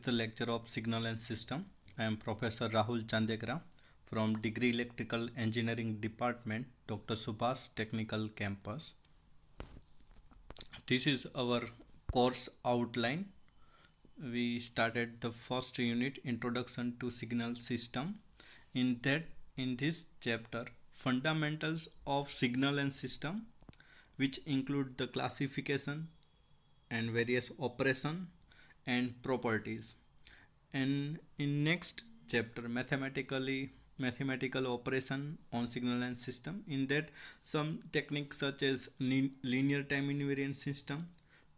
the lecture of Signal and System. I am Professor Rahul Chandekra from Degree Electrical Engineering Department, Dr. Subhas Technical Campus. This is our course outline. We started the first unit, Introduction to Signal System. In this chapter, fundamentals of signal and system, which include the classification and various operation and properties. And in next chapter, mathematical operation on signal and system. In that, some techniques such as linear time invariant system,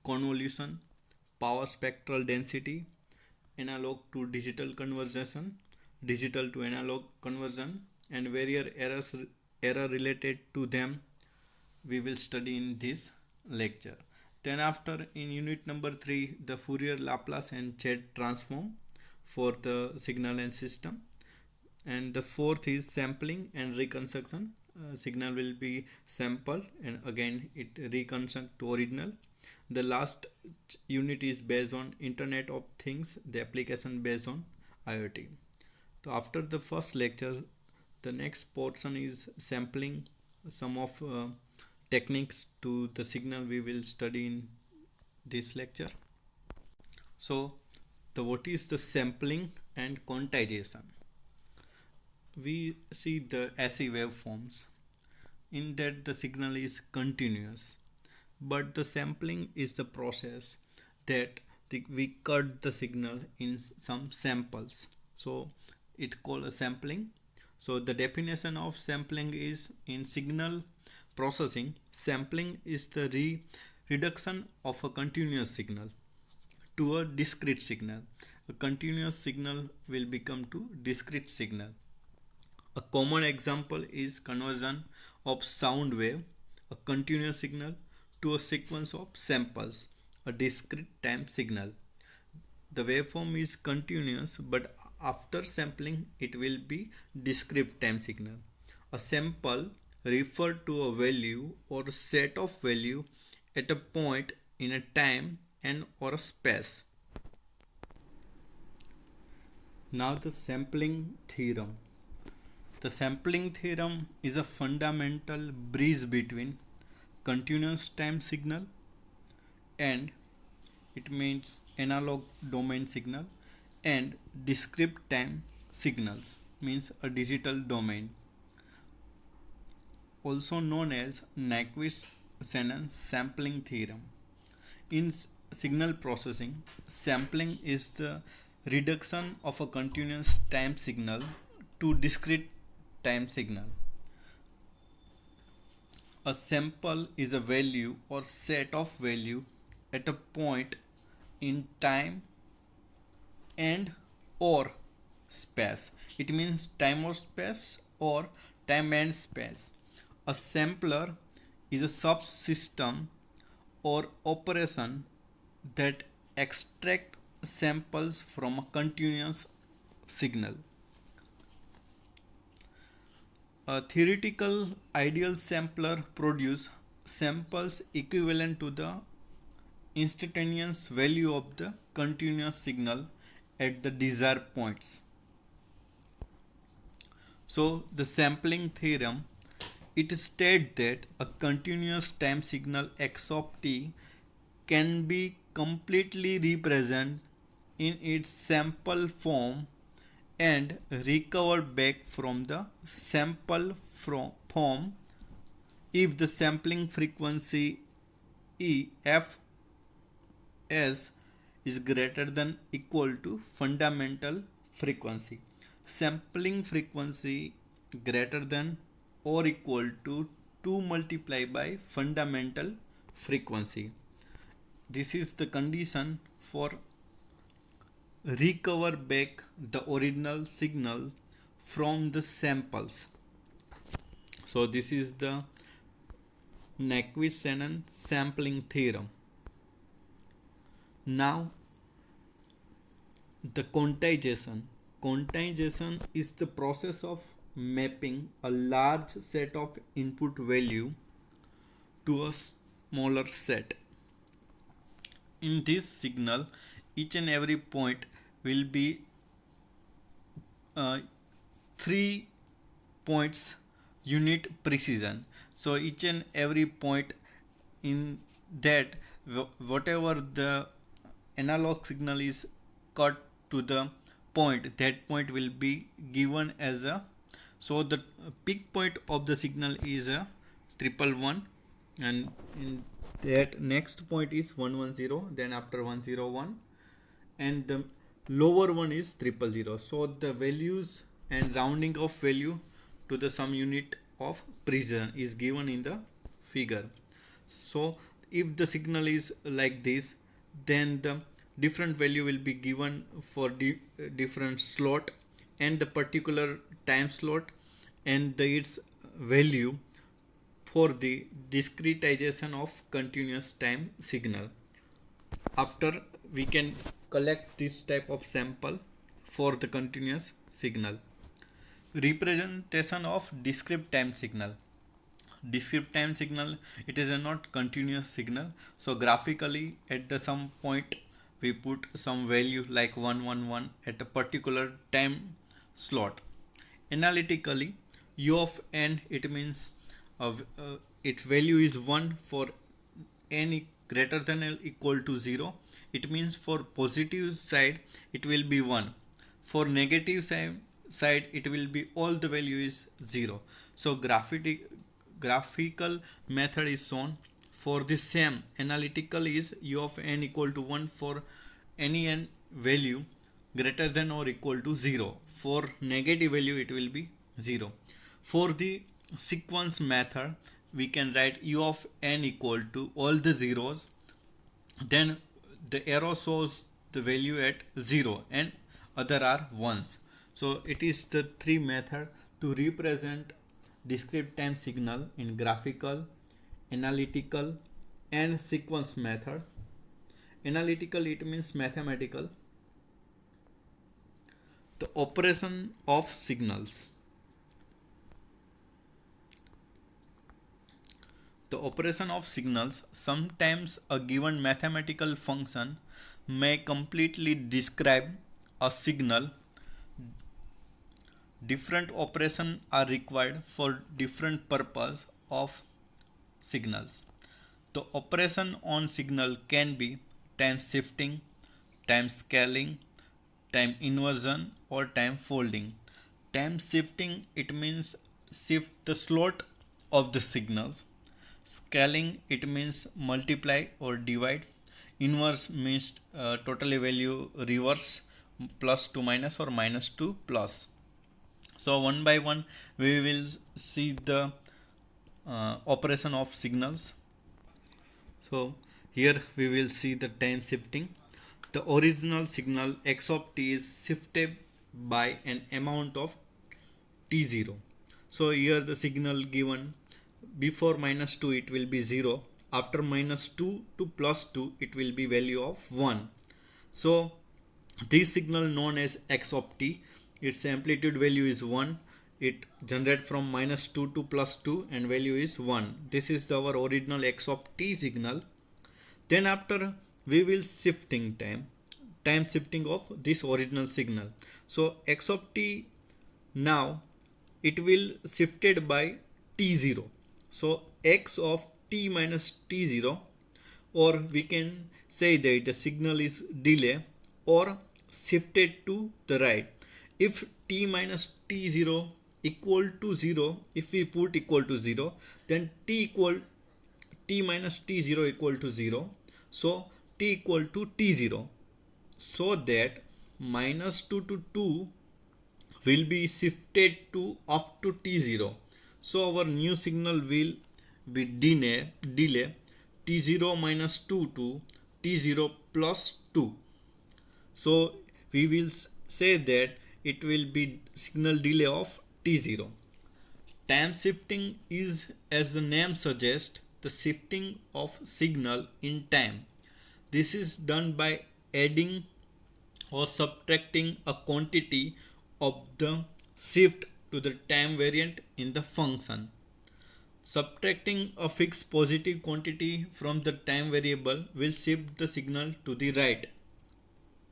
convolution, power spectral density, analog to digital conversion, digital to analog conversion, and various error related to them we will study in this lecture. Then after, in unit number 3, the Fourier Laplace and Z transform for the signal and system. And the fourth is sampling and reconstruction. Signal will be sampled and again it reconstruct to original. The last unit is based on Internet of Things, the application based on IoT. So after the first lecture, the next portion is sampling, some of techniques to the signal we will study in this lecture. So what is the sampling and quantization? We see the AC waveforms. In that the signal is continuous, but the sampling is the process that we cut the signal in some samples. So it called a sampling. So the definition of sampling is, in signal processing, sampling is the reduction of a continuous signal to a discrete signal. A continuous signal will become to discrete signal. A common example is conversion of sound wave, a continuous signal, to a sequence of samples, a discrete time signal. The waveform is continuous, but after sampling it will be discrete time signal. A sample refers to a value or a set of value at a point in a time and or a space. Now the sampling theorem. The sampling theorem is a fundamental bridge between continuous time signal and it means analog domain signal and discrete time signals, means a digital domain, also known as Nyquist-Shannon sampling theorem. In signal processing, sampling is the reduction of a continuous time signal to discrete time signal. A sample is a value or set of value at a point in time and or space. It means time or space or time and space. A sampler is a subsystem or operation that extract samples from a continuous signal. A theoretical ideal sampler produces samples equivalent to the instantaneous value of the continuous signal at the desired points. So the sampling theorem, it states that a continuous time signal x of t can be completely represented in its sample form and recovered back from the sample form if the sampling frequency F s is greater than equal to fundamental frequency. Sampling frequency greater than or equal to 2 multiplied by fundamental frequency. This is the condition for recover back the original signal from the samples. So this is the Nyquist-Shannon sampling theorem. Now the quantization. Quantization is the process of mapping a large set of input value to a smaller set. In this signal, each and every point will be 3 points unit precision. So each and every point in that, whatever the analog signal is cut to the point, that point will be given as a, so the peak point of the signal is a 111, and in that next point is 110, then after 101, and the lower one is 000. So the values and rounding of value to the some unit of precision is given in the figure. So if the signal is like this, then the different value will be given for different slot and the particular time slot and its value for the discretization of continuous time signal. After we can collect this type of sample for the continuous signal. Representation of discrete time signal. Discrete time signal, it is a not continuous signal. So graphically at the some point we put some value like 111 at a particular time slot. Analytically, u of n, it means its value is 1 for n greater than or equal to 0. It means for positive side it will be 1. For negative side it will be all the value is 0. So graphical method is shown. For the same, analytical is u of n equal to 1 for any n value greater than or equal to 0. For negative value it will be 0. For the sequence method, we can write u of n equal to all the zeros, then the arrow shows the value at 0 and other are ones. So it is the three method to represent discrete time signal in graphical, analytical and sequence method. Analytical, it means mathematical. The operation of signals. The operation of signals, sometimes a given mathematical function may completely describe a signal. Different operations are required for different purpose of signals. The operation on signal can be time shifting, time scaling, time inversion or time folding. Time shifting, it means shift the slot of the signals. Scaling, it means multiply or divide. Inverse means totally value reverse, plus to minus or minus to plus. So one by one we will see the operation of signals. So here we will see the time shifting. The original signal x of t is shifted by an amount of t0. So here the signal given before minus 2 it will be 0, after minus 2 to plus 2 it will be value of 1. So this signal known as x of t, its amplitude value is 1. It generates from minus 2 to plus 2 and value is 1. This is our original x of t signal. Then after we will shifting time shifting of this original signal. So x of t now it will shifted by t0. So x of t minus t0, or we can say that the signal is delay or shifted to the right. If t minus t0 equal to 0, if we put equal to 0, then t minus t0 equal to 0. So t equal to t0. So that minus 2 to 2 will be shifted to up to t0. So our new signal will be delay t0 minus 2 to t0 plus 2. So we will say that it will be signal delay of t0. Time shifting is, as the name suggests, the shifting of signal in time. This is done by adding or subtracting a quantity of the shift to the time variant in the function. Subtracting a fixed positive quantity from the time variable will shift the signal to the right.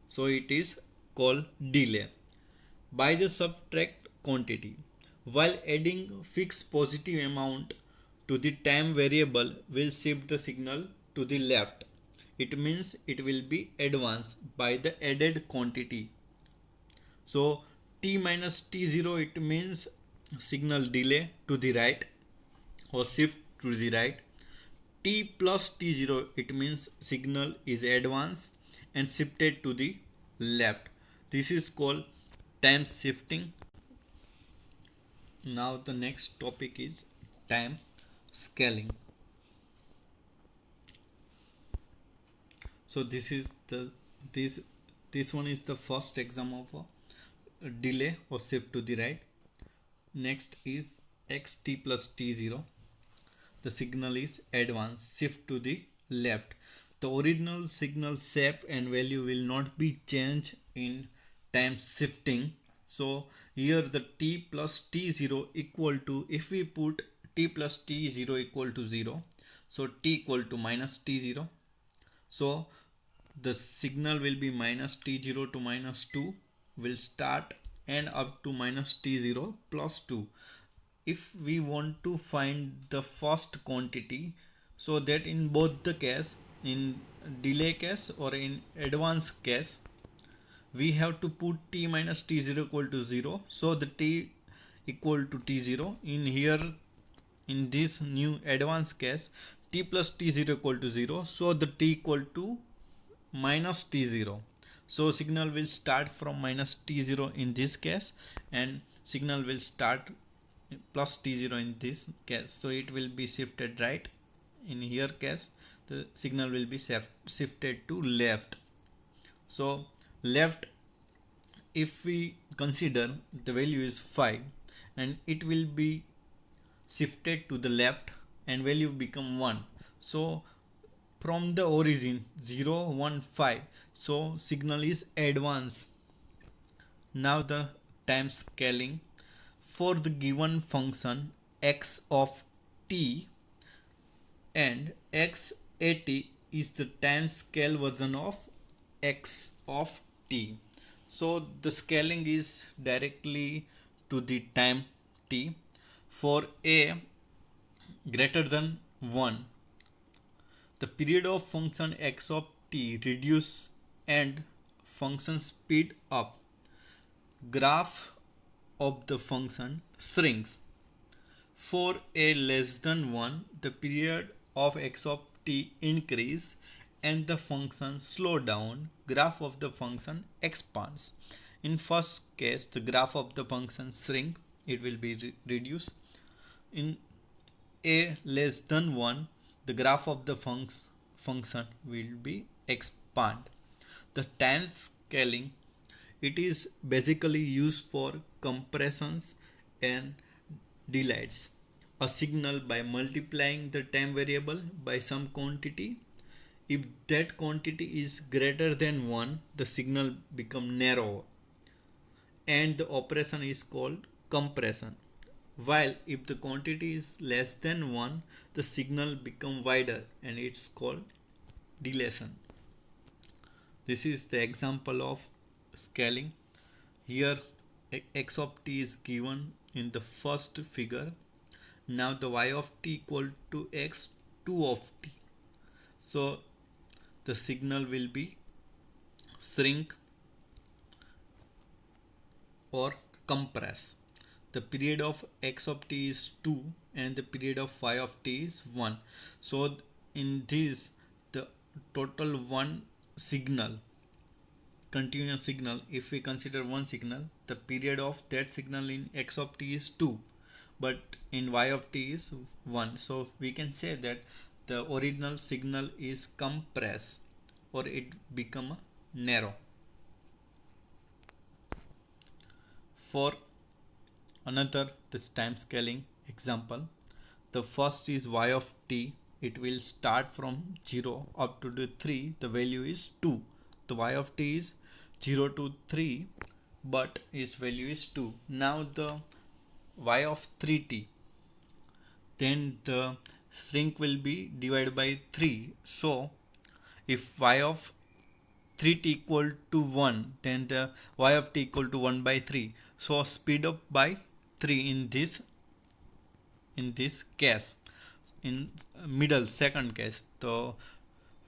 So it is called delay by the subtract quantity. While adding fixed positive amount to the time variable will shift the signal to the left. It means it will be advanced by the added quantity. So t minus t0 it means signal delay to the right or shift to the right. T plus t0 it means signal is advanced and shifted to the left. This is called time shifting. Now the next topic is time scaling. So this one is the first example of a delay or shift to the right. Next is xt plus t0. The signal is advanced, shift to the left. The original signal shape and value will not be changed in time shifting. So here the t plus t0 equal to, if we put t plus t0 equal to 0, so t equal to minus t0. So the signal will be minus t0 to minus 2 will start and up to minus t0 plus 2. If we want to find the first quantity, so that in both the case, in delay case or in advance case, we have to put t minus t0 equal to 0. So the t equal to t0. In here, in this new advanced case, t plus t0 equal to 0. So the t equal to minus t0. So signal will start from minus t0 in this case and signal will start plus t0 in this case. So it will be shifted right. In here case the signal will be shifted to left. So left, if we consider the value is 5 and it will be shifted to the left and value become 1. So from the origin 0 1 5, so signal is advanced. Now the time scaling. For the given function x of t and x at is the time scale version of x of t. So the scaling is directly to the time t. For a greater than 1, the period of function x of t reduce and function speed up. Graph of the function shrinks. For a less than 1, the period of x of t increase and the function slow down. Graph of the function expands. In first case, the graph of the function shrink, it will be reduced. In a less than 1, the graph of the function will be expand. The time scaling, it is basically used for compressions and delays a signal by multiplying the time variable by some quantity. If that quantity is greater than 1, the signal become narrow and the operation is called compression. While if the quantity is less than 1, the signal become wider and it's called dilation. This is the example of scaling. Here x of t is given in the first figure. Now the y of t equal to x 2 of t. So the signal will be shrink or compress. The period of x of t is 2 and the period of y of t is 1. So in this the total one signal, continuous signal, if we consider one signal, the period of that signal in x of t is 2 but in y of t is 1. So we can say that the original signal is compressed or it become narrow. For another this time scaling example, the first is y of t. It will start from 0 up to the 3. The value is 2. The y of t is 0 to 3 but its value is 2. Now the y of 3t, then the shrink will be divided by 3. So if y of 3t equal to 1, then the y of t equal to 1 by 3. So speed up by 3 in this case. In middle second case, so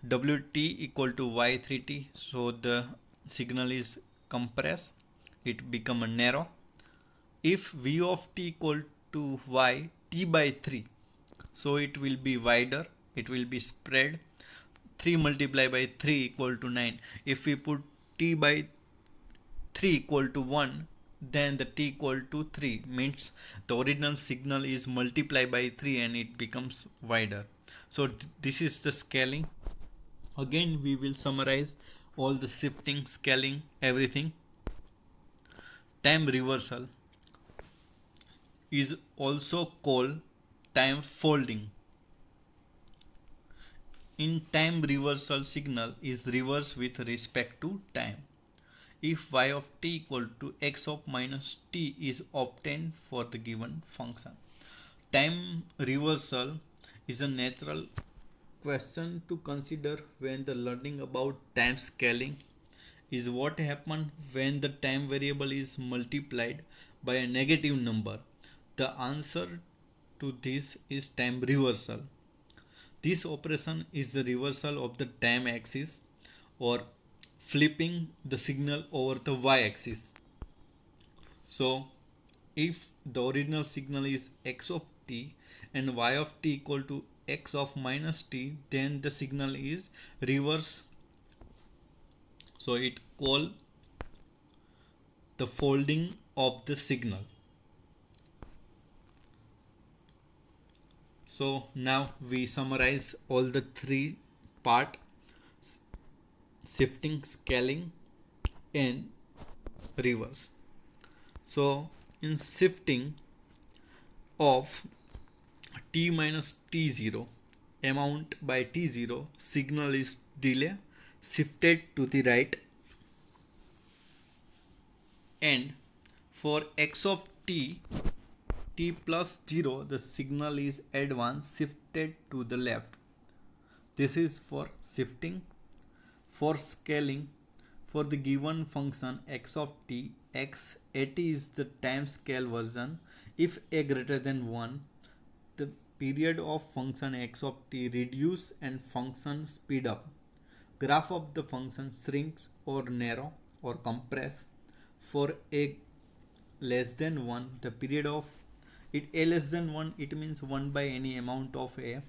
wt equal to y3t, so the signal is compressed, it become a narrow. If v of t equal to y t by 3, so it will be wider, it will be spread. 3 multiplied by 3 equal to 9. If we put t by 3 equal to 1, then the t equal to 3 means the original signal is multiplied by 3 and it becomes wider. So this is the scaling. Again we will summarize all the shifting, scaling, everything. Time reversal is also called time folding. In time reversal, signal is reversed with respect to time. If y of t equal to x of minus t is obtained for the given function. Time reversal is a natural question to consider when the learning about time scaling is what happens when the time variable is multiplied by a negative number. The answer to this is time reversal. This operation is the reversal of the time axis or flipping the signal over the y-axis. So if the original signal is x of t and y of t equal to x of minus t, then the signal is reverse. So it called the folding of the signal. So now we summarize all the three part: shifting, scaling and reverse. So in shifting of t minus t0 amount by t0, signal is delay shifted to the right, and for x of t plus 0, the signal is advanced shifted to the left. This is for shifting. For scaling, for the given function x of t, x at is the time scale version. If a greater than 1, the period of function x of t reduce and function speed up. Graph of the function shrinks or narrow or compress. For a less than 1, the period of it a less than 1, it means 1 by any amount of a,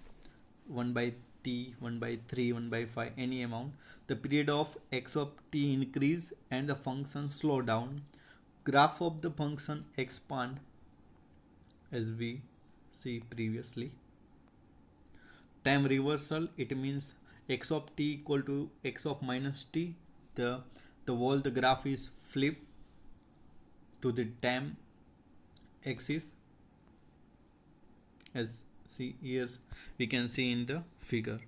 1 by t, 1 by 3, 1 by 5, any amount. The period of x of t increase and the function slow down. Graph of the function expand as we see previously. Time reversal, it means x of t equal to x of minus t. The whole the graph is flipped to the time axis, as see here we can see in the figure.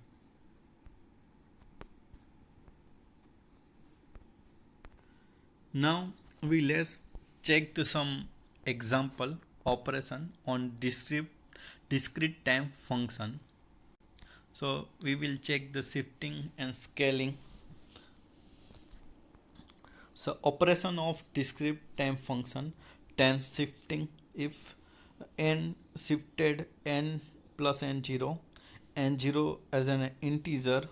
Now we let's check some example operation on discrete time function. So we will check the shifting and scaling. So operation of discrete time function, time shifting. If n shifted n plus n0 as an integer,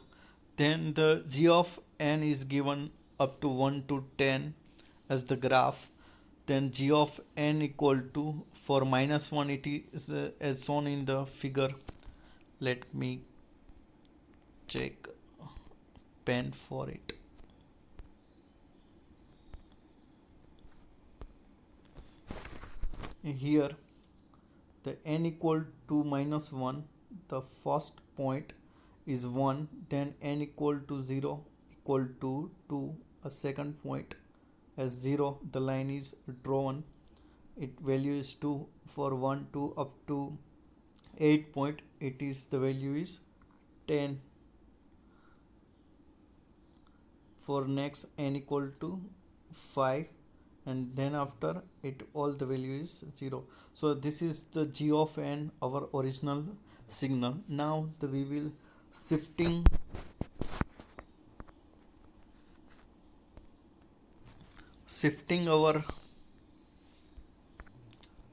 then the g of n is given up to 1 to 10 as the graph. Then g of n equal to, for minus 1 it is as shown in the figure. Let me check pen for it. Here the n equal to minus 1, the first point is 1, then n equal to 0 equal to 2, a second point as 0, the line is drawn, it value is 2. For 1 to up to 8 point, it is the value is 10. For next n equal to 5, and then after it all the value is 0. So this is the g of n, our original signal. Now we will shifting shifting our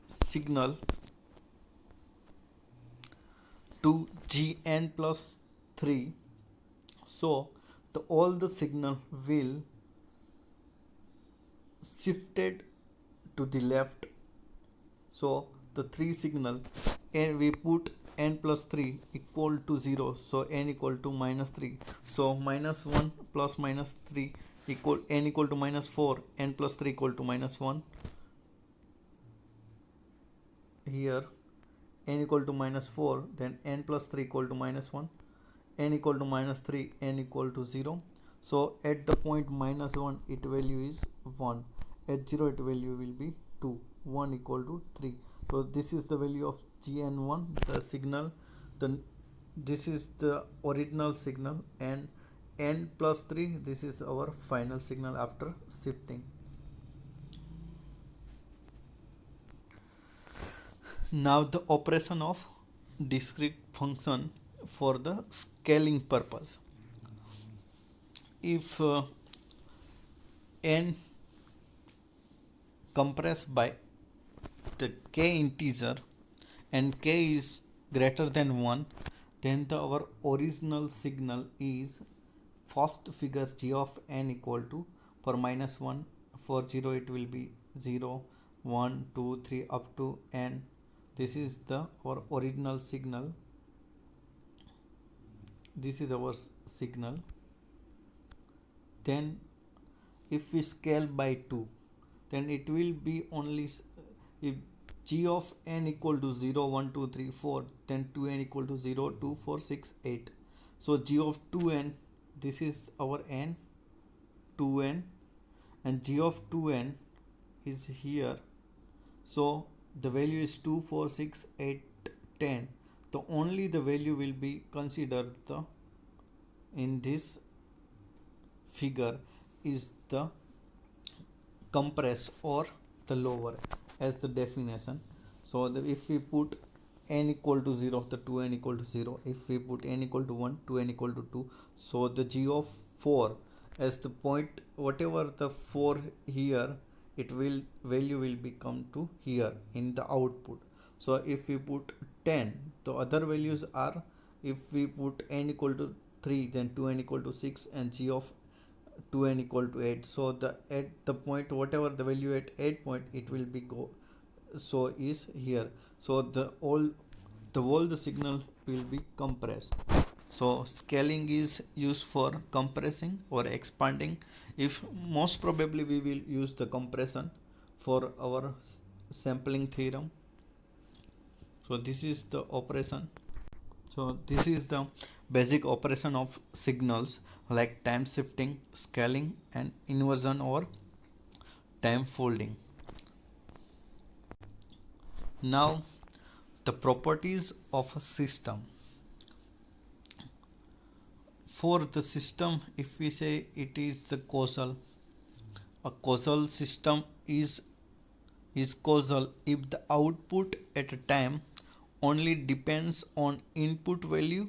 signal to Gn plus 3, so all the signal will shifted to the left. So the three signal, and we put n plus 3 equal to 0, so n equal to minus 3, so minus 1 plus minus 3 equal n equal to minus 4, n plus 3 equal to minus 1. Here n equal to minus 4, then n plus 3 equal to minus 1, n equal to minus 3, n equal to 0. So at the point minus 1 its value is 1, at 0 its value will be 2, 1 equal to 3. So this is the value of Gn1, the signal, this is the original signal, and n plus 3, this is our final signal after shifting. Now the operation of discrete function for the scaling purpose. If n compressed by the k integer and k is greater than 1, then our original signal is first figure g of n equal to, for minus 1, for 0 it will be 0, 1, 2, 3 up to n. This is our original signal. This is our signal. Then if we scale by 2, then it will be only if g of n equal to 0, 1, 2, 3, 4, then 2n equal to 0, 2, 4, 6, 8. So g of 2n, this is our n, 2n, and g of 2n is here. So the value is 2, 4, 6, 8, 10. The only the value will be considered in this figure is the compress or the lower as the definition. So if we put n equal to 0, the 2n equal to 0. If we put n equal to 1, 2n equal to 2. So the g of 4 as the point, whatever the 4 here, it will value will become to here in the output. So if we put 10, the other values are, if we put n equal to 3, then 2n equal to 6, and g of 2n equal to 8. So at the point, whatever the value at 8 point, it will be go, so is here. So all the signal will be compressed. So scaling is used for compressing or expanding. If most probably we will use the compression for our sampling theorem. So this is the operation. So this is the basic operation of signals like time shifting, scaling, and inversion or time folding. Now the properties of a system. For the system, if we say it is the causal, a causal system is causal if the output at a time only depends on input value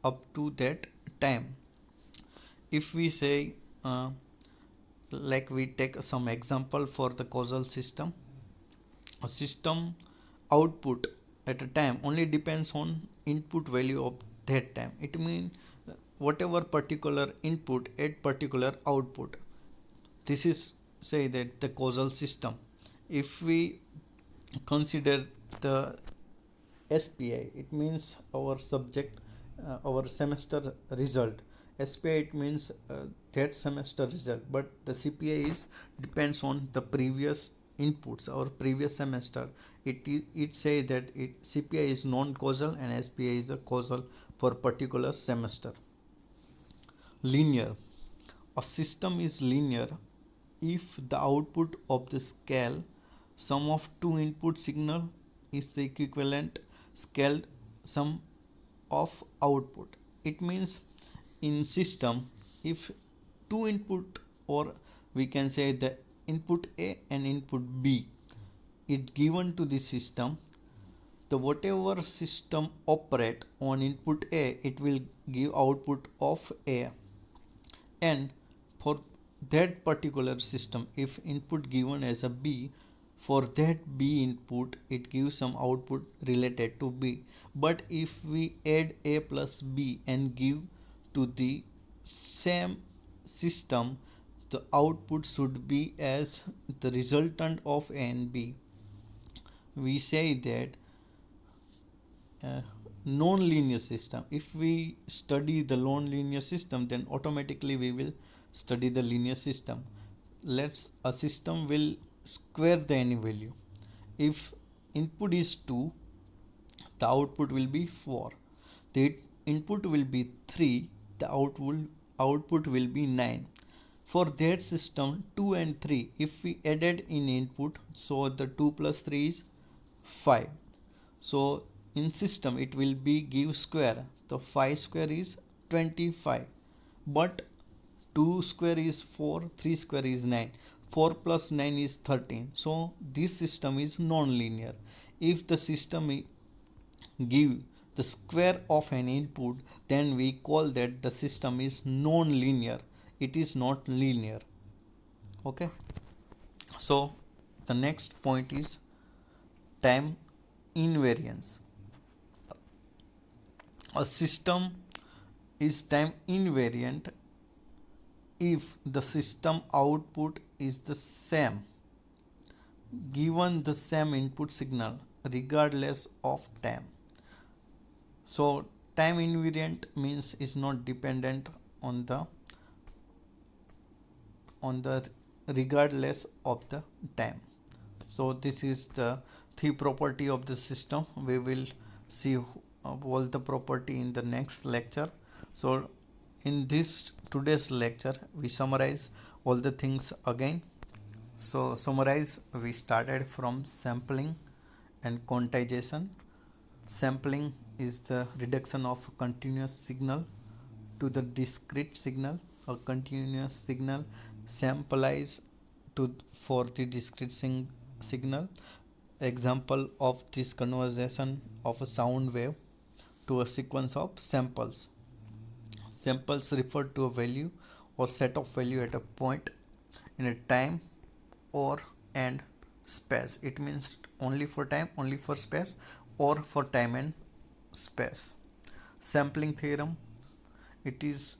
up to that time. If we say like we take some example for the causal system, a system output at a time only depends on input value of that time. It means whatever particular input at particular output. This is say that the causal system. If we consider the SPI, it means our subject, our semester result. SPI it means that semester result, but the CPI is depends on the previous inputs or previous semester. It say that CPI is non-causal and SPI is a causal for particular semester. Linear. A system is linear if the output of the scale sum of two input signal is the equivalent scaled sum of output. It means in system, if two input, or we can say the input A and input B is given to the system, the whatever system operate on input A, it will give output of A, and for that particular system, if input given as a b, for that b input it gives some output related to b. But if we add a plus b and give to the same system, the output should be as the resultant of a and b. We say that non-linear system, if we study the non-linear system, then automatically we will study the linear system. Let's a system will square the any value. If input is 2, the output will be 4. The input will be 3, the output will be 9. For that system 2 and 3, if we added in input, so the 2 plus 3 is 5. So in system it will be give square, the 5 square is 25, but 2 square is 4, 3 square is 9, 4 plus 9 is 13. So this system is non-linear. If the system give the square of an input, then we call that the system is non-linear. It is not linear. Okay, so the next point is time invariance. A system is time invariant if the system output is the same given the same input signal regardless of time. So time invariant means is not dependent on the regardless of the time. So this is the property of the system. We will see all the property in the next lecture. So in this today's lecture we summarize all the things again. So summarize, we started from sampling and quantization. Sampling is the reduction of continuous signal to the discrete signal. A continuous signal sampleize to for the discrete signal. Example of this conversion of a sound wave to a sequence of samples. Samples refer to a value or set of value at a point in a time or and space. It means only for time, only for space, or for time and space. Sampling theorem, it is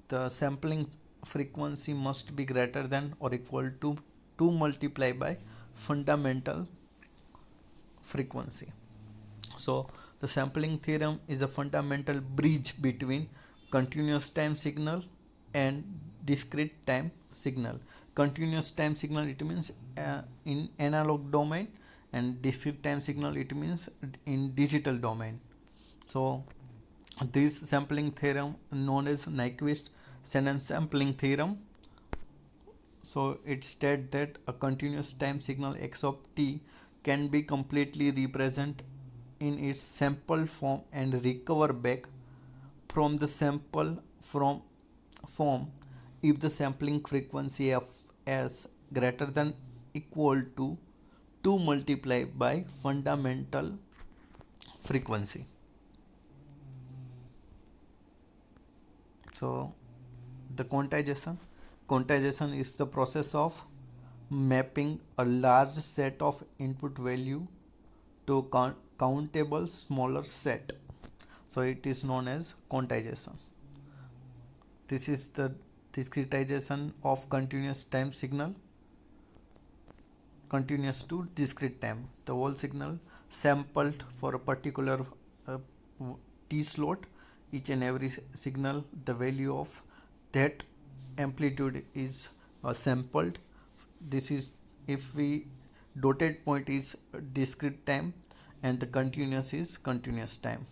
the sampling frequency must be greater than or equal to 2 multiplied by fundamental frequency. So the sampling theorem is a fundamental bridge between continuous time signal and discrete time signal. Continuous time signal, it means in analog domain, and discrete time signal, it means in digital domain. So this sampling theorem known as Nyquist-Shannon sampling theorem. So it states that a continuous time signal x of t can be completely represented in its sample form and recover back from the sample form if the sampling frequency of s greater than equal to 2 multiplied by fundamental frequency. So the quantization is the process of mapping a large set of input value to a countable smaller set. So it is known as quantization. This is the discretization of continuous time signal, continuous to discrete time. The whole signal sampled for a particular t slot. Each and every signal, the value of that amplitude is sampled. This is, if we dotted point is discrete time and the continuous is continuous time.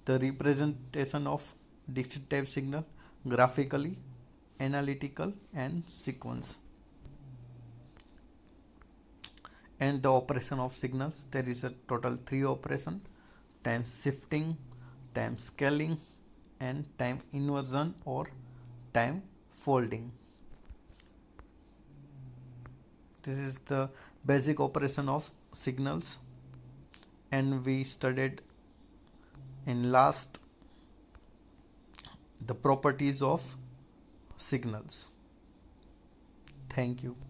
The representation of discrete time signal graphically, analytical and sequence. And the operation of signals, there is a total 3 operation: time shifting, time scaling and time inversion or time folding. This is the basic operation of signals, and we studied in last the properties of signals. Thank you.